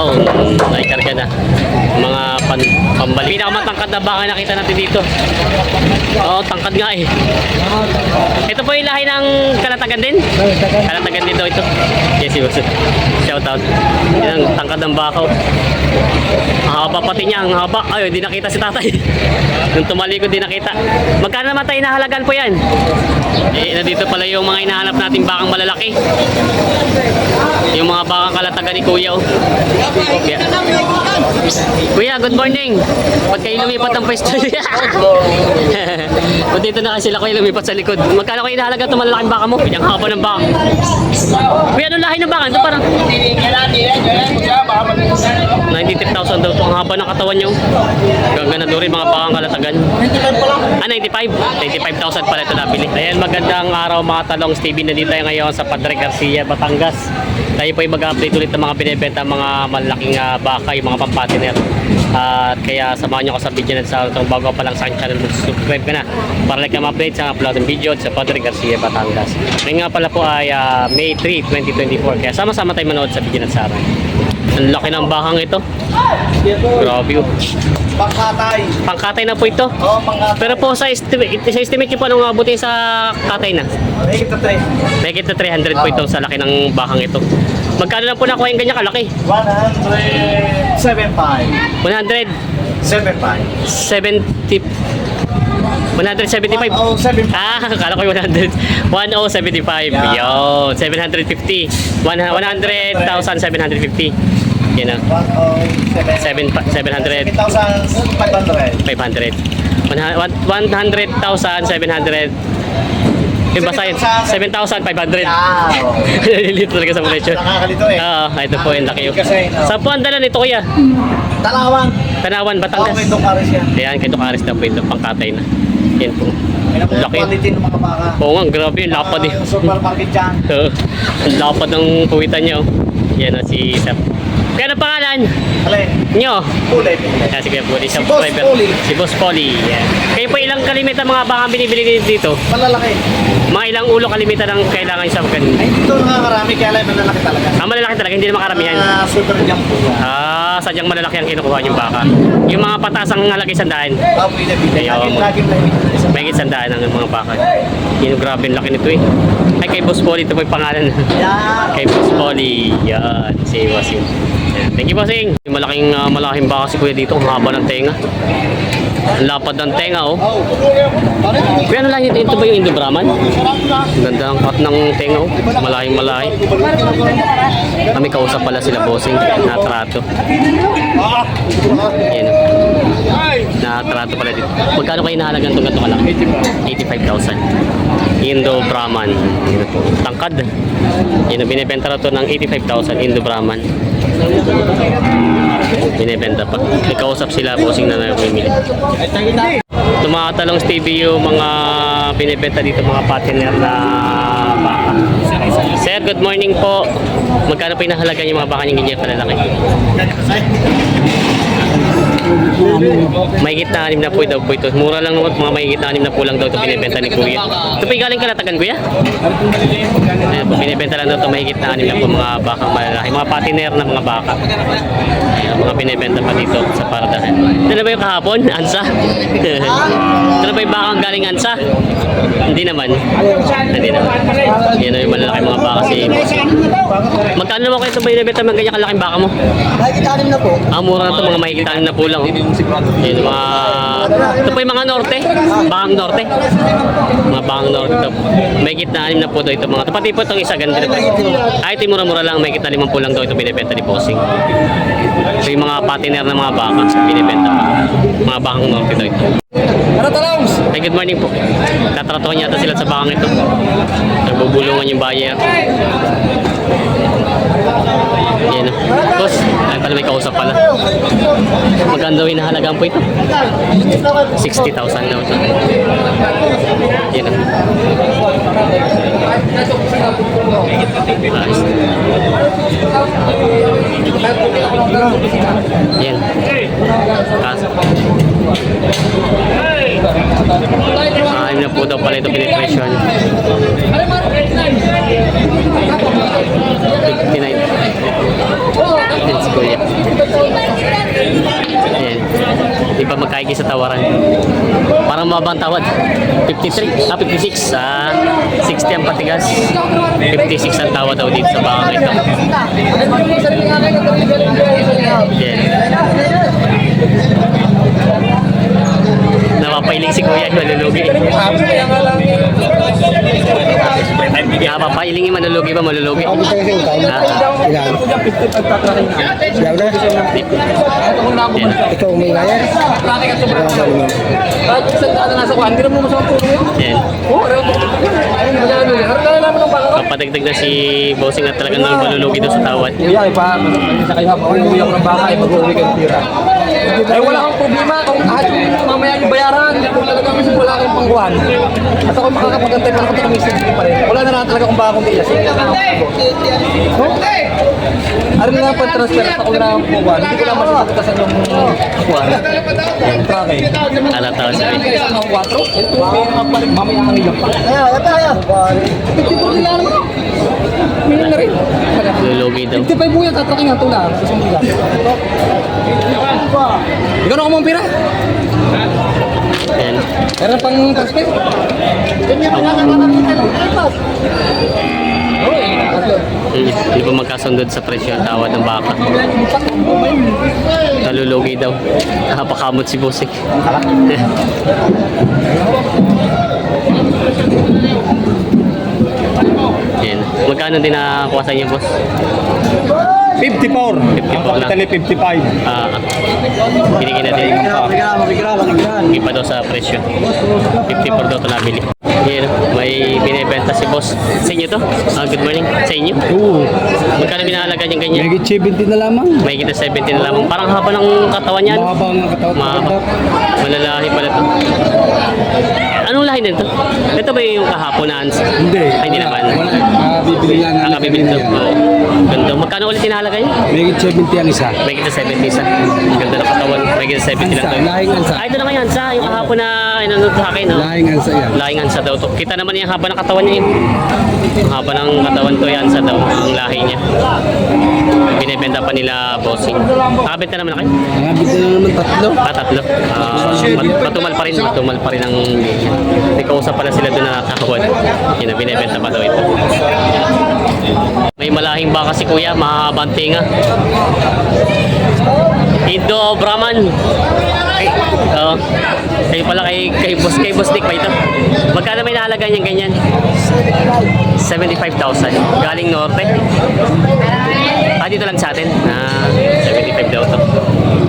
Yun, naikarga na. Mga pambali. Pinakamatangkad na baka nakita natin dito. Oo, tangkad nga eh. Ito po yung lahi ng Kalatagan din? Kalatagan din daw ito. Yes, boss. Shout out. Yan ang tangkad ng baka. Ang haba pati niya, ang haba. Ay, di nakita si tatay. Nung tumalikod, di nakita. Magkano naman tayo nahalagan po yan? Eh, nandito pala yung mga hinahanap nating bakang malalaki. Yung mga bakang Kalatagan ni Kuya. Oh. Kuya, good morning. Ba't kayo lumipat ng pwesto? Ba't dito na kasi sila kayo lumipat sa likod? Magkano kayo nahalaga itong malalaking baka mo? Yung haba ng baka. Kuya, anong lahi ng baka? Ito parang 93,000 daw ito. Ang haba ng katawan nyo. Gagana doon rin mga bakang Kalatagan. 95? 95,000 pala ito nabili. Ayan, magandang araw mga talong. Stevie, nandito tayo ngayon sa Padre Garcia, Batangas. Tayo po ay mag-update ulit ng mga binibenta, mga malaking baka, yung mga pampatiner. At kaya samahan nyo ako sa video na sa itong bago pa lang sa aking channel, subscribe ka na para like na ma-update sa upload ng video sa Padre Garcia, Batangas. Ngayon nga pala po ay May 3, 2024. Kaya sama-sama tayo manood sa video na sa akin. Ang laki ng bakang ito. Grabe yun. Pangkatay. Pangkatay na po ito. Oo, pangkatay. Pero po sa estimate nyo po anong abutin sa katay na? Mahigit na 3. Mahigit na 300 po ito sa laki ng bakang ito. Magkano lang po nakuha yung ganyan kalaki? 175. 175. 175. 175. Ah, akala ko yung 100. 1075. Yeah. Yo, 750. 100,750. Yan na. 700. 7,500. 500. 100,700. Yung basahin, 7,500. Nalilito talaga sa presyo. Nakakalito eh. Oo, ito po yung laki. Kasi, Saan po ang dala nito kuya? Talawan. Tanawan, Oo, Batangas. may Ducaris yan. Ayan, kay Ducaris na po ito, pangkatay na. Yan po. May Laki. quality ng mga baka. Oo nga, grabe yung lapad eh. Supermarket dyan. Oo, ang lapad ng puwitan niya. Oh. Yan o, si Sir. Kaya ano pangalan Alin? nyo? Kulay. Yan, si Kuya Puli, Si Boss Poli. Si Boss Poli. Yan. Kayo po ilang kalimitan mga baka binibili dito? Malalaki. Mga ilang ulo kalimitan ang kailangan sa mga Ay, dito nakakarami kaya lang malalaki talaga. malalaki talaga, hindi naman karamihan. Super jump po. Sadyang malalaki ang kinukuha yung baka. Yung mga patas ang halagay sandaan. Pwede. Ayun. Laging may May sandaan ang mga baka. Yung grabe yung laki nito eh. Ay, kay Boss Poli, ito po yung pangalan. Yan. Kay Boss Poli. Yan, si Wasim. Thank you, Bossing. Yung malaking baka si Kuya dito. Ang haba ng tenga. Ang lapad ng tenga, oh. Kuya, ano lang ito? Ito ba yung Indo Brahman? Ang ganda ang cut ng tenga, oh. Malaking-malahi. Kami kausap pala sila, Bossing. Natrato. Yan. Natrato pala dito. Magkano kayo nahalagan itong gato ka lang? 85,000. Indo Brahman. Tangkad. Yan ang binibenta na ito ng 85,000 Indo Brahman. Binibenta pa. May kausap sila, Bossing na namimili. Tumatalong Stevie yung mga binibenta dito, mga partner na baka. Sir, good morning po. Magkano po inahalagan yung mga baka niyong ganyan palalaki? Mahigit na 6 na po daw po ito. Mura lang naman, mga mahigit na 6 na po lang daw ito binibenta ni Kuya. Ito po yung galing Kalatagan, Kuya? Ayan po, binibenta lang daw ito, mahigit na 6 na po mga bakang malalaki. Mga patiner na mga baka. Ayan, mga binibenta pa dito sa paradahan. Ito na ba yung kahapon? Ansa? Ito na ba yung bakang galing Ansa? Hindi naman. Hindi naman. Yan na yung malalaki mga baka si Magkano naman kayo ito ba binibenta mga ganyan kalaking baka mo? Mahigit 6 na po. Mura na ito, mga mahigit 6 na po lang. Yun, mga... Ito po yung mga norte. Bakang norte. Mga bakang norte ito. Mahigit na 6 na po ito. Mga pati po itong isa ganda na po. Ito yung mura-mura lang. Mahigit na 5 po lang ito binibenta ni Bossing. Ito yung mga patiner na mga baka binibenta pa. Mga bakang norte ito. Ano talongs? Hey, good morning po. Tatratuhan yata sila sa bakang ito. Nagbubulungan yung buyer. Yan. Boss, ay pala may kausap pala. Magkano daw hinahalagaan po ito? 60,000 daw ito. Yan. Ayos. Yan. Kaso. Ayun na po daw pala ito penetration. 59. Let's go, yeah. sa tawaran. Parang mabang tawad. 53, 56. 60 ang patigas. 56 ang tawad daw dito sa bakang ito. Yan. Napapailing si Kuya, malulugi. Napapailing yung malulugi ba? Malulugi. Ikaw may ngayon? Yan. Papadagdag na si Bossing at talagang malulugi doon sa tawad. Kuya, sa kayo habang uuwi ako ng bahay, mag-uwi kayo tira. Eh wala akong problema kung kahit mamaya yung bayaran, kung talagang kasi wala akong pangkuhan. At ako makakapagantay pa ako ito kami sige pa rin. Wala na lang talaga kung baka akong tiya. Sige lang ako. Ano na lang transfer at ako na lang pangkuhan. Hindi ko lang masasagtasan yung pangkuhan. Yung tracking. Alataw sa Kaya isang mga 4, ito may napapalit mamaya ang ilang pa. Ito nila naman. Minun na rin. lulugi daw. 55 po yan, tatraking nga ito lang. Isang bigas. Ikaw na kumang pira? Yan. Meron pang transfer? Hindi pa magkasundod sa presyo ang tawad ng baka. Nalulugi daw. Napakamot si Bossing. Yan. Magkano din nakakuha sa inyo, boss? 54. 54 lang. Kapitali 55. Binigyan natin. Mabigra. Iba daw sa presyo. 54 daw ito nabili. Yan, may binibenta si boss. Sa inyo to? Good morning. Sa inyo? Oo. Magkano binahalaga niyang ganyan? May 70 na lamang. May kita 17 na lamang. Parang haba ng katawan niyan. Mahaba ang katawan. Mahaba. Malalahi pala to. Anong lahi nito? Ito ba yung kahapon na ans? Hindi. Ay, hindi naman. Bibili lang. Ang kabibili to. Ganda. Magkano ulit tinahalaga niya? May 70 ang isa. May kita 70 isa. Ganda ng katawan. May kita 70 lang to. Lahing ansa. Ito naman yan sa yung kahapon na inanod sa akin. No? Lahing ansa yan. Lahing ansa daw to. Kita naman yung haba ng katawan niya. Ang haba ng katawan to yan sa daw. Ang lahi niya. Binibenta pa nila bossing. Nakabenta naman na kayo? Nakabit na naman tatlo. Tatlo. Matumal pa rin. Matumal pa rin ang may kausap pala sila doon na nakakawad. Yun na, binibenta pa daw ito. May malahing baka si kuya, mahabang tinga. Indo Brahman. Oo. Kayo pala kay Boss Dick pa ito. Magkano may nahalaga niyang ganyan? 75,000. Galing Norte. Dito lang sa atin. 75 daw to.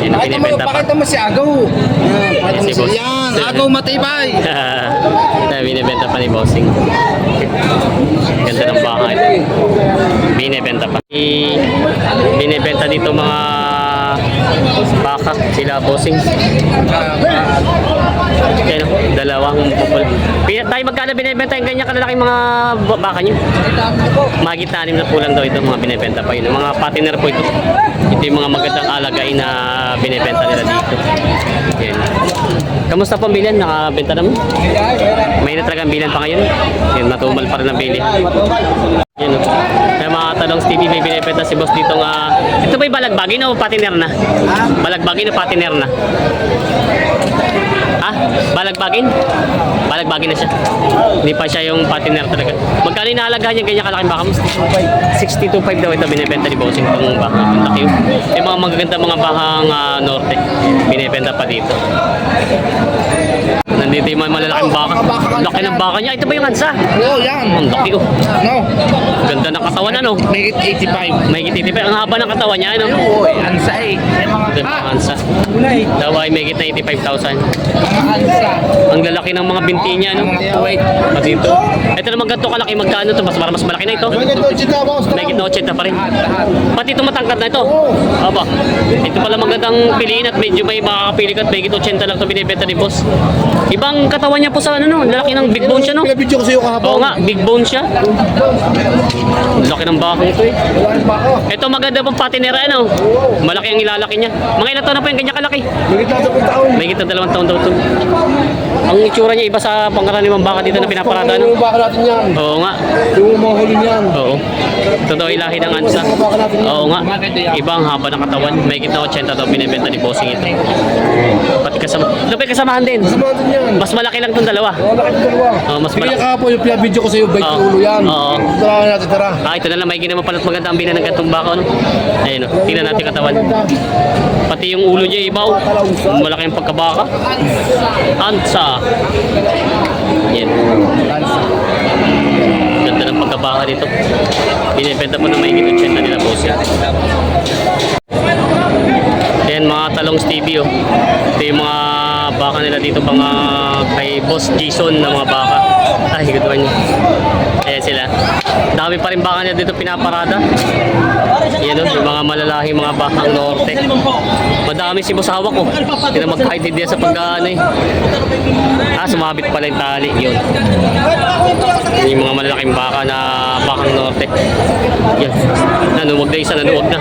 Yan ang binibenta pa. Pakita mo si Agaw. Pakita Si mo Boss. si yan. Agaw matibay. Binibenta pa ni Bossing. Ganda ng baka ito. Binibenta pa. Binibenta dito mga baka sila Bossing. Yan, dalawang bukol. Tayo magkano binibenta yung ganyan kalalaking mga baka nyo? Magit 6 na po lang daw ito mga binibenta pa yun. Mga patiner po ito. Ito yung mga magandang alagay na binibenta nila dito. Yan. Kamusta pong bilan? Nakabenta naman? May na talagang bilan pa ngayon? Yan, matumal pa rin ang bili. Yan o. Kaya mga talong Stevie, may binibenta si boss dito nga. Ito ba yung balagbagin o patiner na? Balagbagin o patiner na? Balagbagin? Balagbagin na siya. Hindi pa siya yung patiner talaga. Magkano inahalaga niya ganyan kalaking baka mo? 62.5 daw ito binibenta ni Bossing itong baka. Ang laki yun. Yung mga magaganda mga bakang norte. Binibenta pa dito. Nandito yung mga malalaking baka. Laki ng baka niya. Ito ba yung ansa? Oo, yan. Ang laki oh. No. Ganda ng katawan ano? Make it 85. May kititip. Ang haba ng katawan niya ano? Oo, ansa eh. Ganda ng ansa. Daw ay may kita 85,000. Mga ansa. Ang lalaki ng mga binti niya, no? Wait. Dito. Ito naman ganito kalaki, magkano to? Mas malaki na ito. May gitna 80 pa rin. Pati ito matangkad na ito. Aba. Ito pala magandang piliin at medyo may makakapili ka at may gitna 80 lang ito binibenta ni boss. Ibang katawan niya po sa ano, no? Lalaki ng big bone siya, no? Pinabidyo ko sa'yo kahapon. Oo nga, big bone siya. Laki ng baka ito eh. Ito maganda pong patinera, ano? Malaki ang ilalaki niya. Mga ilang taon na po yung ganyan kalaki. May gitna sa taon. May kita 2 taon daw ito. Ang itsura niya iba sa pangkaraniwang baka dito na pinaparada, no? Yung baka natin yan. Oo nga. Yung mga huli niyan. Oo. Totoo ilahi ng ansa. Oo nga. Ibang haba ng katawan. May kita 80 daw binibenta ni Bossing ito. Pati kasama. Dapat kasamahan din. Kasama din yan. Mas malaki lang itong dalawa. Wala ka dalawa. Mas Kaya malaki. ka po yung video ko sa iyo, bait Oo. ulo yan. Oo. Tara natin, tara. Ito na lang. May ginawa pala maganda ang binan ng gatong baka. No? Ayun o. Tingnan natin katawan. Pati yung ulo niya ibaw. Malaki ang pagkabaka. Ansa. Yan. Ganda ng pagkabaka dito. Binibenta po na may 80 nila boss yan. Ayan mga talong Stevie oh. Ito yung mga baka nila dito mga kay Boss Jason na mga baka. Ay, gatuan niya. Ayan sila. Dami pa rin baka nila dito pinaparada. Yan oh, yung mga malalahing mga bakang norte. Madami si boss hawak oh. Hindi na magkahit din sa pagkaano eh. Sumabit pala yung tali. Yun. Yung mga malalaking baka na bakang norte. Yan. Nanuwag na isa, nanuwag na.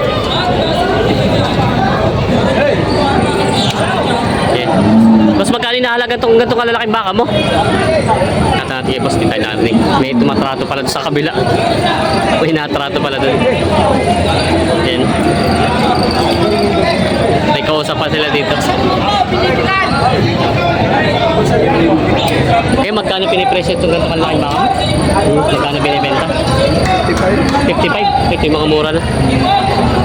Yan. Boss, magkano nahalaga itong ganitong kalalaking baka mo? Natin kay boss, di tayo narinig. May tumatrato pala doon sa kabila. May natrato pala doon. Yan. May kausap pa sila dito. Eh, magkano pinipresyo itong ganitong kalalaking baka mo? Magkano binibenta? 55? Ito yung mga mura na.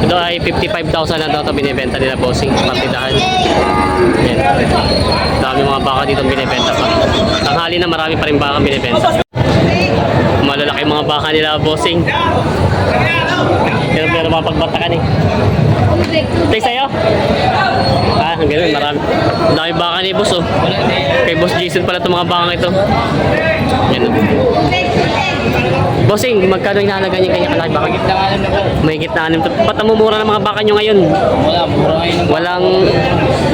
Ito ay 55,000 na daw ito binibenta nila bossing. Partidahan. Yan. Dami mga baka dito binibenta pa. Tanghali na marami pa rin baka binibenta. Malalaki mga baka nila bossing. Pero mapagbatakan eh. Tay sa'yo? Ang ganun, marami. Ang dami baka ni boss oh. Kay Boss Jason pala itong mga baka ito. Yan oh. Bossing, magkano inahalaga niyo kanya kalaki baka? May gitna anim. Ba't namumura ng mga baka nyo ngayon? Walang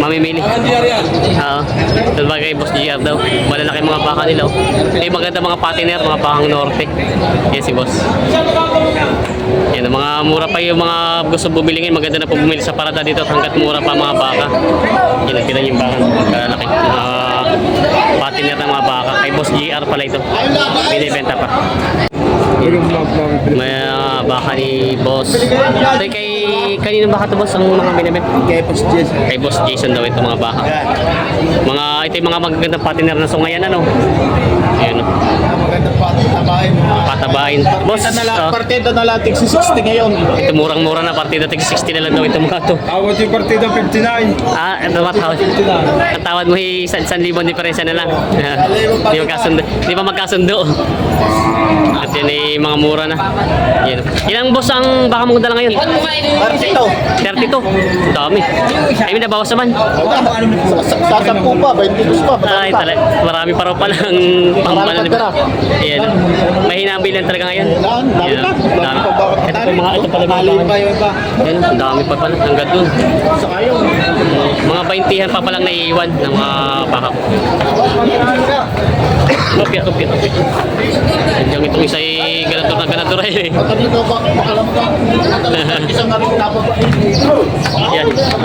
mamimili. Oo. Ito ba kay Boss GR daw? Malalaki mga baka nila. Oh. May maganda mga patiner, mga bakang norte. Yan si Boss. Yan, mga mura pa yung mga gusto bumili ngayon. Maganda na po bumili sa parada dito at hanggat mura pa mga baka. Yan, nagtira yung baka. Kalalaki. Patiner ng mga baka. Kay Boss GR pala ito. Binibenta pa. May baka ni Boss. So, kanino baka to boss ang mga binibenta? Kay Boss Jason. Kay Boss Jason daw ito mga baka. Ito yung mga magagandang patiner na sungayan ano. Ayun. Maganda pa, tabahin mo. Patabain. Boss, Partida na lating si 60 ngayon. ito murang-mura na partida. Tig 60 na lang daw ito mga to. Awat yung partida 59. Ito matawad. Ang tawad mo ay 1,000 diferensya na lang. Di magkasundo. Di pa magkasundo. At yan ay mga mura na. Yan. Ilang boss ang baka mong dala ngayon? 32. Dami. Ay, may nabawas naman. Sasampu pa, 22 pa. Ay, talaga. Marami pa raw palang pangmalan. Ayan. Mahina ang bilan talaga ngayon. Ayan. Dami. Ito pala mga baka. Ayan, ang dami pa pala. Hanggang dun. Mga 20-han pa palang naiiwan ng mga baka ko. Kopya. Diyan itong isa ay ganador na ganador ay.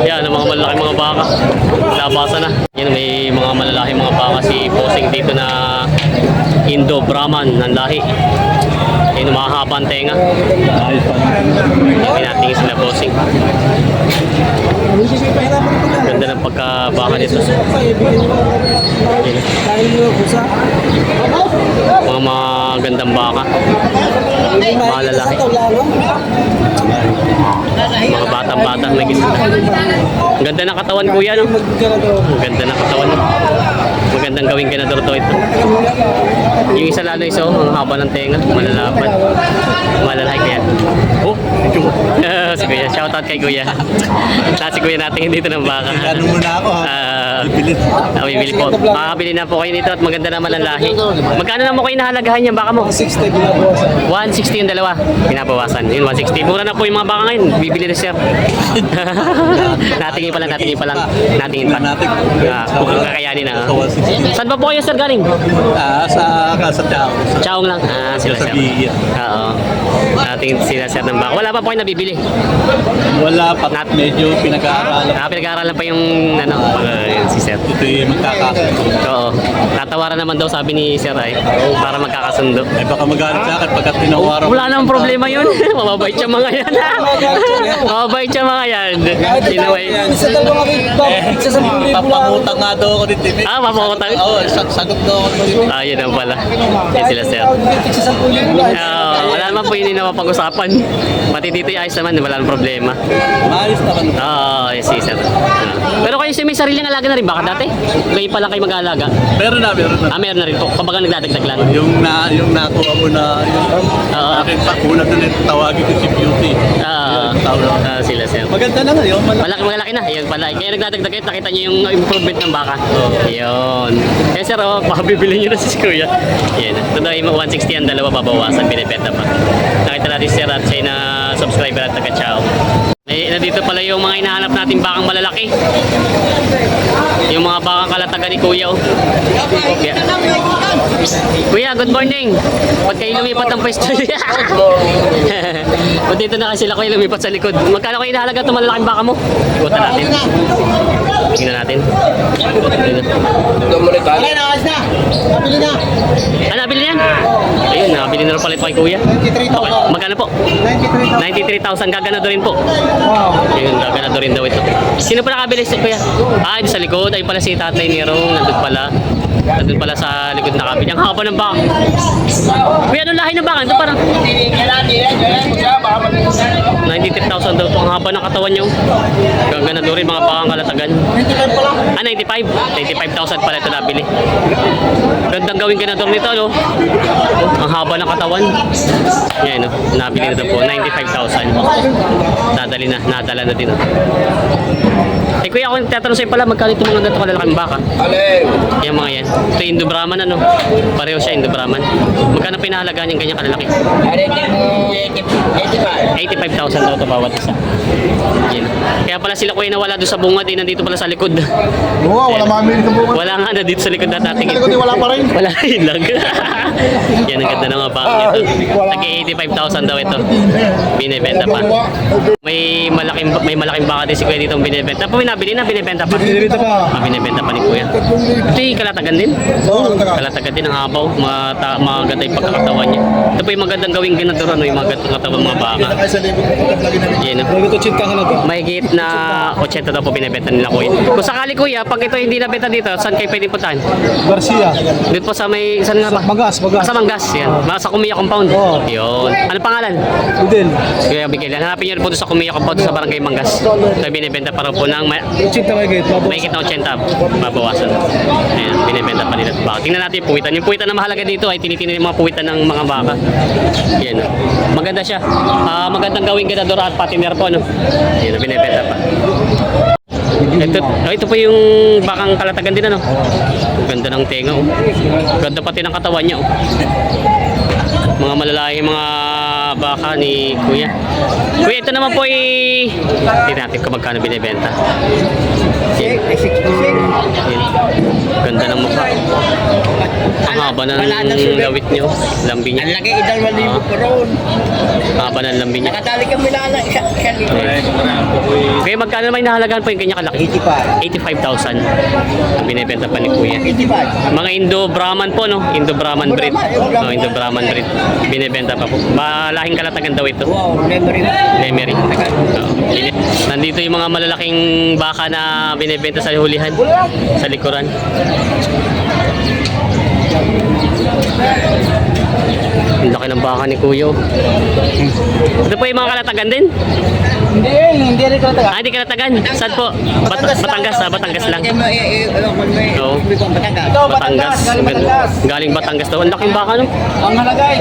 Yan ang mga malalaki mga baka. Labasan na. Yan may mga malalaki mga baka si Bossing dito na Indo Brahman ng lahi. Yan mahahaba ang tenga. Yan natin sila Bossing. Ganda ng pagkabaka nito. Yan. Mga magandang baka. Mga lalaki. Mga batang-bata may ganda. Ang ganda ng katawan kuya no? Ang ganda ng katawan. Magandang gawing ganador to ito. Yung isa lalo isa ang haba ng tenga. Malalapan. Malalaki kaya. Oh, si kuya. Shoutout kay kuya. Si kuya natin dito ng baka. Ano muna ako ha? Bibili po. Makakabili na po kayo dito at maganda naman ang lahi. Magkano na mo kayo nahalagahan yung baka mo? 60 ginabawasan. 160 yung dalawa. Pinabawasan. Yun, 160. Mura na po yung mga baka ngayon. Bibili na sir. Natingin pa lang. Natingin pa. Kung kakayanin na. Saan pa po kayo sir galing? Sa Tiao. Chaong lang. Sila sir. Oo. Ating sila sir ng baka. Wala pa po kayo nabibili. Wala pa. Medyo pinag-aaralan. Pinag-aaralan pa yung ano, yun, si sir. Ito yung magkakasundo. Oo. Tatawaran naman daw sabi ni sir ay para magkakasundo. Ay baka magalit sa akin pagkat tinawaran. Wala namang problema yun. Mababait siya mga yan. Mababait siya mga yan. Sinaway. Isa dalawang isa sa Papangutang nga daw ako dito. Mapakutang. Oo, sagot daw ako dito. Yun ang pala. Yan sila sir. Wala naman po yun yung napapag-usapan. Pati dito yung ayos naman, wala nang problema. Maayos naman. Yes, si sir. Pero kayo may sariling alaga na rin baka dati? Ngayon pa lang kayo mag-aalaga? Meron na. Meron na rin po. Kumbaga nagdadagdag lang. Yung nakuha mo na akin pa, una doon tawagin ko si Beauty. Sila sir. Maganda na nga yun. Malaki na. Ayun pala. Kaya nagdadagdag kayo, nakita niyo yung improvement ng baka. Ayun. Kaya sir, baka bibili niyo na si Kuya. Yan. Ito daw yung 160 ang dalawa babawasan, binibenta pa. Nakita natin si sir at siya na subscriber at taga-chow. Nandito pala yung mga hinahanap natin bakang malalaki. Yung mga bakang kalatagan ni Kuya. Kuya, good morning. Ba't kayo lumipat ng pwesto? Ba't dito na kasi sila kayo lumipat sa likod? Magkano kayo inahalaga itong malalaking baka mo? Ikutan natin. Tingnan natin. Nabili niyan? Ayun, nabili na rin pala ito kay Kuya. Okay. Magkano po? 93,000. Gaganado rin po. Ayun, gaganado rin daw ito. Sino pa nakabili si Kuya? Ito sa likod. Ayun pala si Tatay Nirong. Nandun pala sa likod nakabili. Ang haba ng baka. Kuya, anong lahi ng baka? Ito parang 93,000 daw ito. Ang haba ng katawan niyo. Gaganado rin mga bakang kalatagan. 95? 95,000 pala ito nabili. Gandang gawing ganador nito, no? Ang haba ng katawan. Yan, no? Nabili na ito po. 95,000. Nadala na din. Eh, kuya, ako tatanong sa'yo pala, magkano itong mga ganito kalalaking baka? Yan mga yan. Ito yung Indo Brahman, ano? Pareho siya, Indo Brahman. Magkano pinahalagaan yung ganyan kalalaki? 85,000 daw ito bawat isa. Yan. Kaya pala sila kuya nawala doon sa bungad, eh, nandito pala sa likod. Oo, wala mamili ng bukas. Wala nga na dito sa likod na ating. Wala pa rin. Wala rin lang. Yan ang ganda ng mga baka nito. Tagi 85,000 daw ito. Binibenta pa. May malaking baka din si Kuya dito ang binibenta. Po binabili na, binibenta pa. Binibenta pa. Binibenta pa ni Kuya. Ito yung kalatagan din. Oo, Kalatagan din ang habaw. Maganda yung pagkakatawan niya. Ito po yung magandang gawing ginadura, no? Yung magandang katawan mga baka. Yan. Ito chintahan na to. Mahigit na 80 daw po binibenta nila Kuya. Kung sakali Kuya, pag ito hindi nabenta dito, saan kayo pwedeng puntahan? Garcia. Dito po sa may, saan nga ba? Magas. Sa Mangas, yan. Sa Kumiya Compound. Oo. Yun. Ano pangalan? Udin. Kuya Miguel. Hanapin niyo rin po doon sa Kumiya Compound sa Barangay Mangas. Ito binibenta para po ng Chinta may gate. mahigit na 80. Mabawasan. Ayan, binibenta pa nila. Baka. Tingnan natin yung puwitan. Yung puwitan na mahalaga dito ay tinitingnan yung mga puwitan ng mga baka. Yan. Maganda siya. Magandang gawing ganador at patiner po. No? Yan, binibenta pa. Ito po yung bakang kalatagan din, ano? Ganda ng tenga, oh. Ganda pati ng katawan niya, oh. Mga malalaki mga baka ni Kuya. Kuya, ito naman po ay tingnan natin kung magkano binibenta. Yan. Ganda ng mukha. Ang haba ng lawit niyo, lambi niya. Ang laki idal malibo ko roon. Haba ng lambi niya. Nakatali kami lala siya dito. Kaya magkano naman hinahalagaan po yung kanya kalaki? 85,000. Ang binibenta pa ni Kuya. 85. Mga Indo Brahman po, no? Indo Brahman breed. Indo Brahman breed. Binibenta pa po. Malahing kalatagan daw ito. Wow, memory. Lemery. Nandito yung mga malalaking baka na binibenta sa hulihan. Sa likuran. Ang laki ng baka ni Kuya. Ito po yung mga kalatagan din. Hindi rin ko taga. Hindi kalatagan. Saan po? Batangas. Batangas lang. Oo. Batangas. Galing Batangas daw. Ang laking baka, no? Ang halaga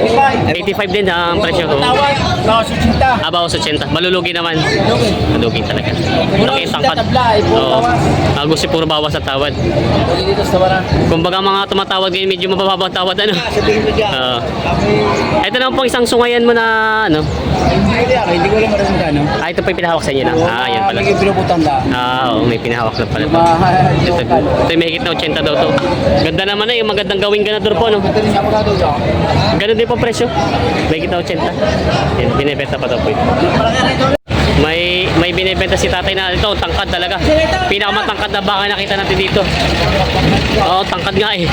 85 din ang presyo ko. Tawad, bawas 80. Bawas 80. Malulugi naman. Malulugi talaga. Laki tangkad. Oo. Gusto puro bawas sa tawad. Dito sa bara. Kumbaga mga tumatawad ngayon, medyo mababa ang tawad, ano? Sabihin mo dyan. Ito naman po isang sungayan mo na, ano? Hindi ko alam maraming gano. Ito ito po yung pinahawak sa inyo na. Ah, yan pala. May pinuputan lang. Oo, may pinahawak na pala. Mahal. Ito, ito yung mahigit na 80 daw to. Ganda naman na yung magandang gawing ganador po, no? Ito rin niya pagkado dyan. Ganun din po presyo. Mahigit na 80. Yan, binibenta pa daw po ito. May binibenta si tatay na ito, tangkad talaga. Pinakamatangkad na baka nakita natin dito. Oo, tangkad nga eh.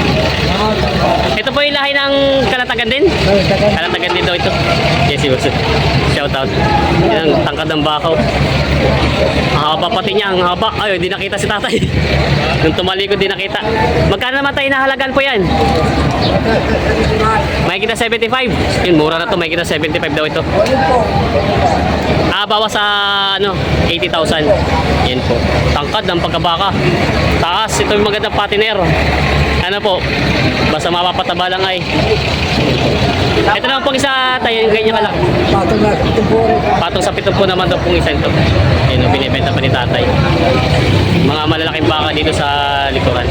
Ito po yung lahi ng kalatagan din. Kalatagan din daw ito. Yes, boss. Shout out. Yan ang tangkad ng bakaw. Ang haba pati niya, ang haba. Ay, hindi nakita si tatay. Nung tumalikod, di nakita. Magkano naman tayo nahalagan po yan? May kita 75. Yun, mura na to. May kita 75 daw ito. Bawas sa 80,000. Yan po. Tangkad ng pagkabaka. Taas, ito yung magandang patiner. Ano po? Basta mapapataba lang ay. Ito naman pong isa tayo, yung ganyan kalaki. Patong sa 7 po naman daw pong isa ito. Yan, binibenta pa ni tatay. Mga malalaking baka dito sa likuran.